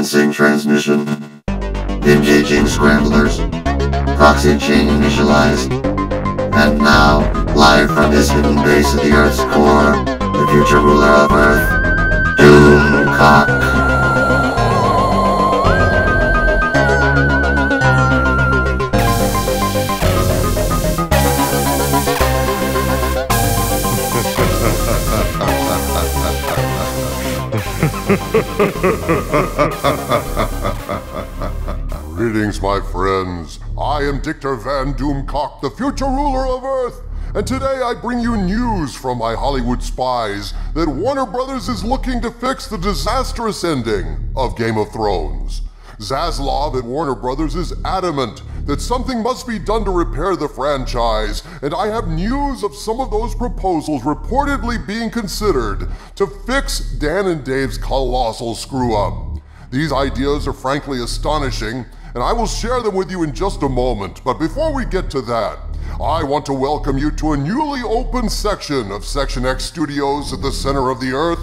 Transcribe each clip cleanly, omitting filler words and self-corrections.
Commencing transmission. Engaging scramblers. Proxy chain initialized. And now, live from his hidden base at the Earth's core, the future ruler of Earth, Doomcock. Greetings, my friends. I am Dictor Van Doomcock, the future ruler of Earth, and today I bring you news from my Hollywood spies that Warner Brothers is looking to fix the disastrous ending of Game of Thrones. Zaslav at Warner Brothers is adamant that something must be done to repair the franchise, and I have news of some of those proposals reportedly being considered to fix Dan and Dave's colossal screw-up. These ideas are frankly astonishing, and I will share them with you in just a moment. But before we get to that, I want to welcome you to a newly opened section of Section X Studios at the center of the Earth.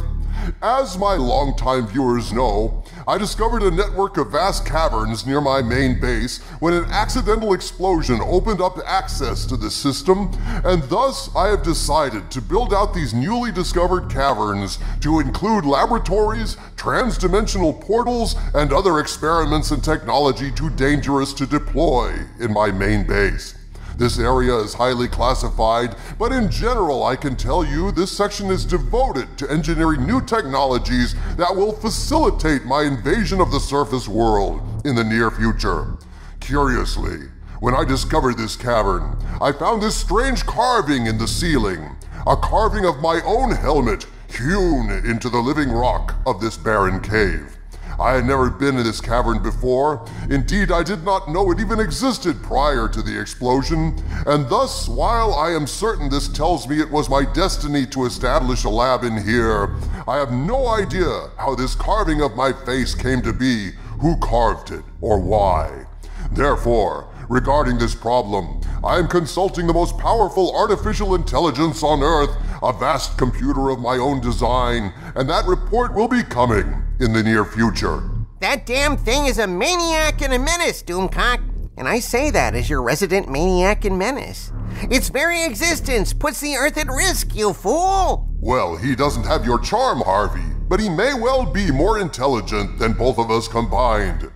As my longtime viewers know, I discovered a network of vast caverns near my main base when an accidental explosion opened up access to the system, and thus I have decided to build out these newly discovered caverns to include laboratories, trans-dimensional portals, and other experiments in technology too dangerous to deploy in my main base. This area is highly classified, but in general I can tell you this section is devoted to engineering new technologies that will facilitate my invasion of the surface world in the near future. Curiously, when I discovered this cavern, I found this strange carving in the ceiling, a carving of my own helmet hewn into the living rock of this barren cave. I had never been in this cavern before. Indeed, I did not know it even existed prior to the explosion, and thus, while I am certain this tells me it was my destiny to establish a lab in here, I have no idea how this carving of my face came to be, who carved it, or why. Therefore, regarding this problem, I am consulting the most powerful artificial intelligence on Earth, a vast computer of my own design, and that report will be coming in the near future. That damn thing is a maniac and a menace, Doomcock. And I say that as your resident maniac and menace. Its very existence puts the Earth at risk, you fool! Well, he doesn't have your charm, Harvey, but he may well be more intelligent than both of us combined.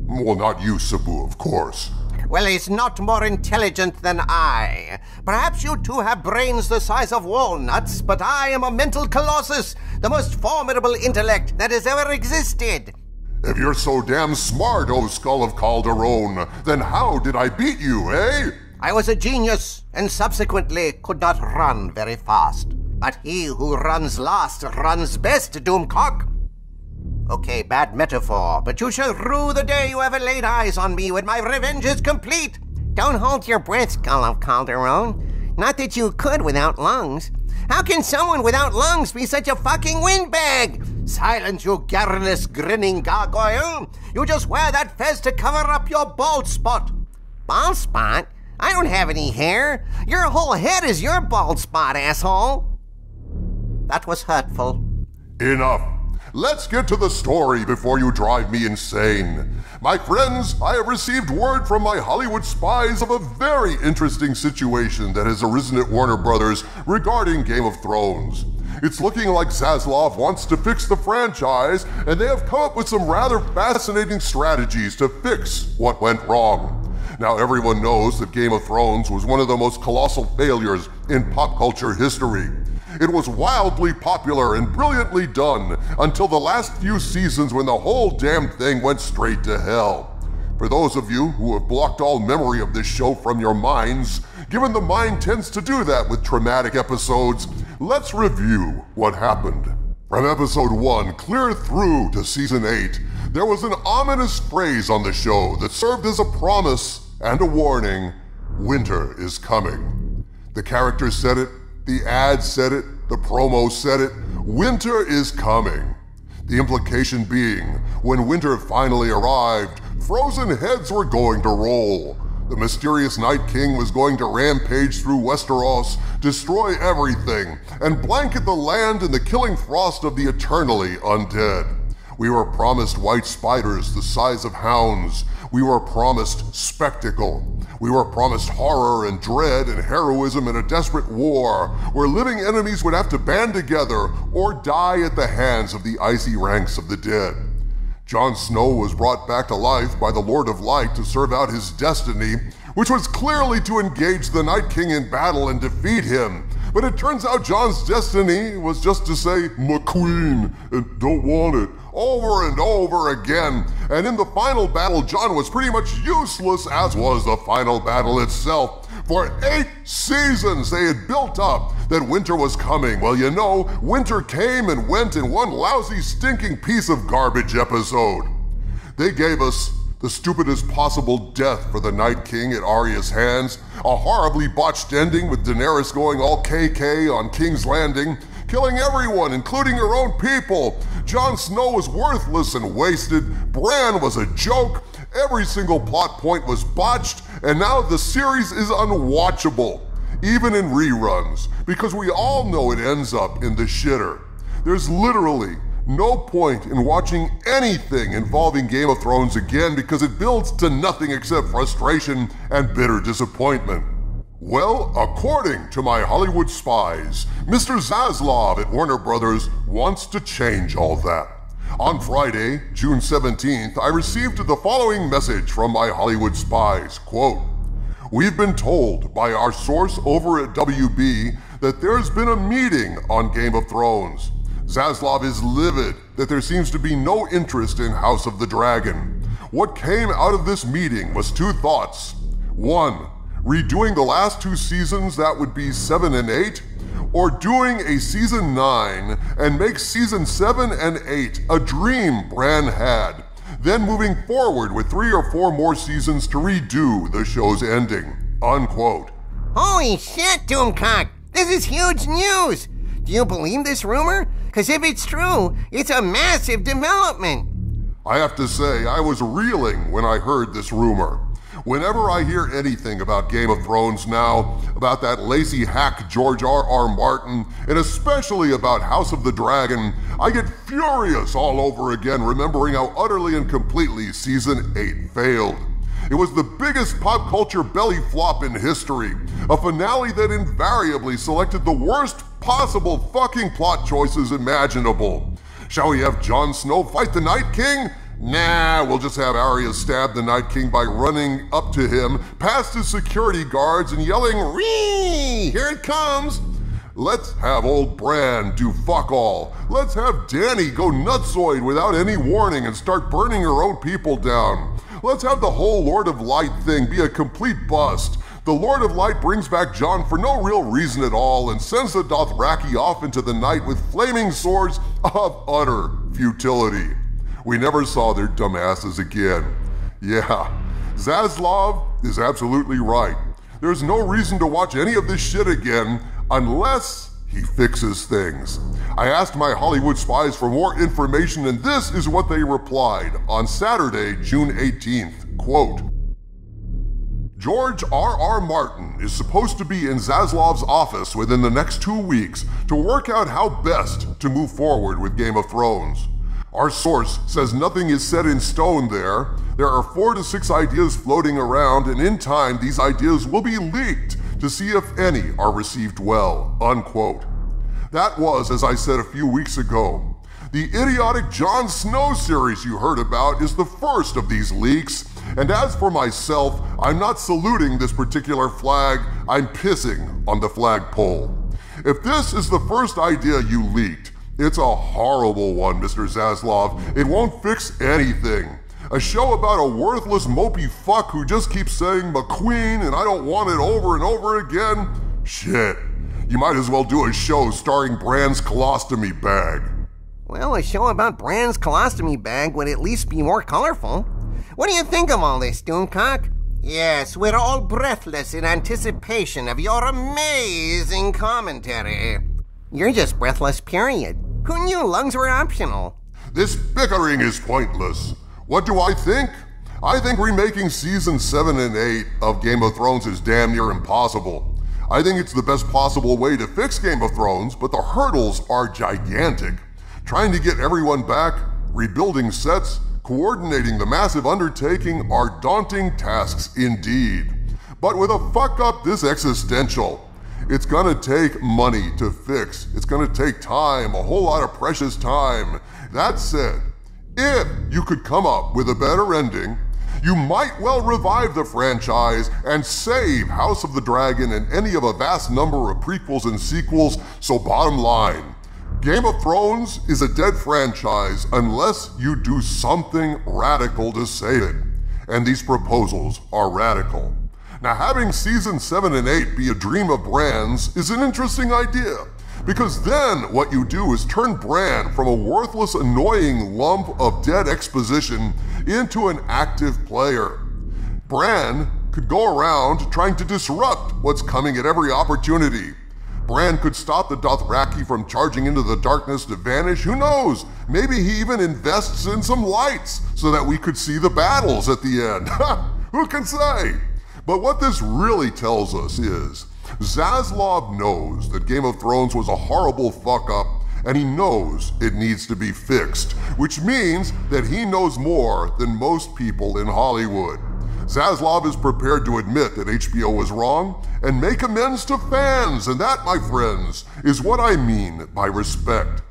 Well, not you, Sabu, of course. Well, he's not more intelligent than I. Perhaps you two have brains the size of walnuts, but I am a mental colossus, the most formidable intellect that has ever existed. If you're so damn smart, oh Skull of Calderon, then how did I beat you, eh? I was a genius, and subsequently could not run very fast. But he who runs last runs best, Doomcock. Okay, bad metaphor, but you shall rue the day you ever laid eyes on me when my revenge is complete. Don't hold your breath, Skull of Calderon. Not that you could without lungs. How can someone without lungs be such a fucking windbag? Silence, you garrulous, grinning gargoyle. You just wear that fez to cover up your bald spot. Bald spot? I don't have any hair. Your whole head is your bald spot, asshole. That was hurtful. Enough. Let's get to the story before you drive me insane. My friends, I have received word from my Hollywood spies of a very interesting situation that has arisen at Warner Brothers regarding Game of Thrones. It's looking like Zaslav wants to fix the franchise, and they have come up with some rather fascinating strategies to fix what went wrong. Now, everyone knows that Game of Thrones was one of the most colossal failures in pop culture history. It was wildly popular and brilliantly done until the last few seasons when the whole damn thing went straight to hell. For those of you who have blocked all memory of this show from your minds, given the mind tends to do that with traumatic episodes, let's review what happened. From episode 1 clear through to season 8, there was an ominous phrase on the show that served as a promise and a warning: winter is coming. The characters said it, the ads said it, the promo said it, winter is coming. The implication being, when winter finally arrived, frozen heads were going to roll. The mysterious Night King was going to rampage through Westeros, destroy everything, and blanket the land in the killing frost of the eternally undead. We were promised white spiders the size of hounds. We were promised spectacle. We were promised horror and dread and heroism in a desperate war where living enemies would have to band together or die at the hands of the icy ranks of the dead. Jon Snow was brought back to life by the Lord of Light to serve out his destiny, which was clearly to engage the Night King in battle and defeat him. But it turns out Jon's destiny was just to say McQueen and don't want it over and over again. And in the final battle, Jon was pretty much useless, as was the final battle itself. For 8 seasons they had built up that winter was coming. Well, you know, winter came and went in one lousy, stinking piece of garbage episode. They gave us the stupidest possible death for the Night King at Arya's hands, a horribly botched ending with Daenerys going all KK on King's Landing, killing everyone, including her own people. Jon Snow was worthless and wasted, Bran was a joke, every single plot point was botched, and now the series is unwatchable, even in reruns, because we all know it ends up in the shitter. There's literally no point in watching anything involving Game of Thrones again because it builds to nothing except frustration and bitter disappointment. Well, according to my Hollywood spies, Mr. Zaslav at Warner Brothers wants to change all that. On Friday, June 17th, I received the following message from my Hollywood spies, quote, "We've been told by our source over at WB that there's been a meeting on Game of Thrones. Zaslav is livid that there seems to be no interest in House of the Dragon. What came out of this meeting was 2 thoughts. 1, redoing the last 2 seasons, that would be 7 and 8, or doing a season 9 and make season 7 and 8 a dream Bran had, then moving forward with 3 or 4 more seasons to redo the show's ending." Unquote. Holy shit, Doomcock! This is huge news! Do you believe this rumor? Because if it's true, it's a massive development. I have to say, I was reeling when I heard this rumor. Whenever I hear anything about Game of Thrones now, about that lazy hack George R.R. Martin, and especially about House of the Dragon, I get furious all over again, remembering how utterly and completely Season 8 failed. It was the biggest pop culture belly flop in history, a finale that invariably selected the worst possible fucking plot choices imaginable. Shall we have Jon Snow fight the Night King? Nah, we'll just have Arya stab the Night King by running up to him, past his security guards and yelling, "Ree! Here it comes!" Let's have old Bran do fuck all. Let's have Dany go nutsoid without any warning and start burning her own people down. Let's have the whole Lord of Light thing be a complete bust. The Lord of Light brings back Jon for no real reason at all and sends the Dothraki off into the night with flaming swords of utter futility. We never saw their dumbasses again. Yeah, Zaslav is absolutely right. There's no reason to watch any of this shit again unless he fixes things. I asked my Hollywood spies for more information, and this is what they replied on Saturday, June 18th, quote, "George R.R. Martin is supposed to be in Zaslav's office within the next 2 weeks to work out how best to move forward with Game of Thrones. Our source says nothing is set in stone there. There are 4 to 6 ideas floating around, and in time these ideas will be leaked to see if any are received well," unquote. That was, as I said a few weeks ago. The idiotic Jon Snow series you heard about is the first of these leaks, and as for myself, I'm not saluting this particular flag, I'm pissing on the flagpole. If this is the first idea you leaked, it's a horrible one, Mr. Zaslav. It won't fix anything. A show about a worthless mopey fuck who just keeps saying McQueen and I don't want it over and over again? Shit. You might as well do a show starring Bran's colostomy bag. Well, a show about Bran's colostomy bag would at least be more colorful. What do you think of all this, Doomcock? Yes, we're all breathless in anticipation of your amazing commentary. You're just breathless, period. Who knew lungs were optional? This bickering is pointless. What do I think? I think remaking season 7 and 8 of Game of Thrones is damn near impossible. I think it's the best possible way to fix Game of Thrones, but the hurdles are gigantic. Trying to get everyone back, Rebuilding sets, coordinating the massive undertaking are daunting tasks indeed. But with a fuck-up this existential, it's gonna take money to fix. It's gonna take time, a whole lot of precious time. That said, if you could come up with a better ending, you might well revive the franchise and save House of the Dragon and any of a vast number of prequels and sequels. So bottom line, Game of Thrones is a dead franchise unless you do something radical to save it. And these proposals are radical. Now, having season 7 and 8 be a dream of Bran's is an interesting idea, because then what you do is turn Bran from a worthless, annoying lump of dead exposition into an active player. Bran could go around trying to disrupt what's coming at every opportunity. Bran could stop the Dothraki from charging into the darkness to vanish. Who knows? Maybe he even invests in some lights so that we could see the battles at the end. Who can say? But what this really tells us is Zaslav knows that Game of Thrones was a horrible fuck-up, and he knows it needs to be fixed, which means that he knows more than most people in Hollywood. Zaslav is prepared to admit that HBO was wrong and make amends to fans, and that, my friends, is what I mean by respect.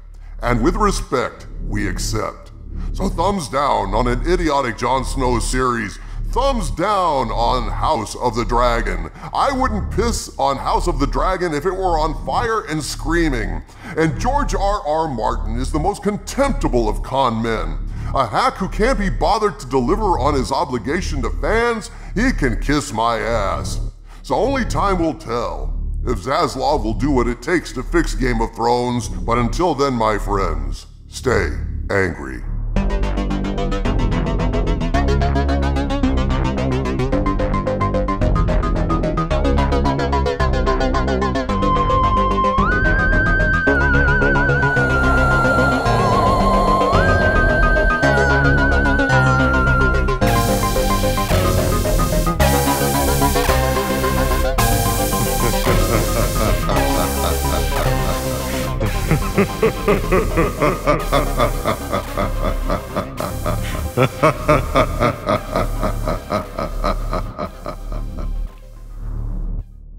And with respect, we accept. So thumbs down on an idiotic Jon Snow series. Thumbs down on House of the Dragon. I wouldn't piss on House of the Dragon if it were on fire and screaming. And George R.R. Martin is the most contemptible of con men. A hack who can't be bothered to deliver on his obligation to fans, he can kiss my ass. So only time will tell if Zaslav will do what it takes to fix Game of Thrones, but until then, my friends, stay angry. Ha ha ha ha ha ha.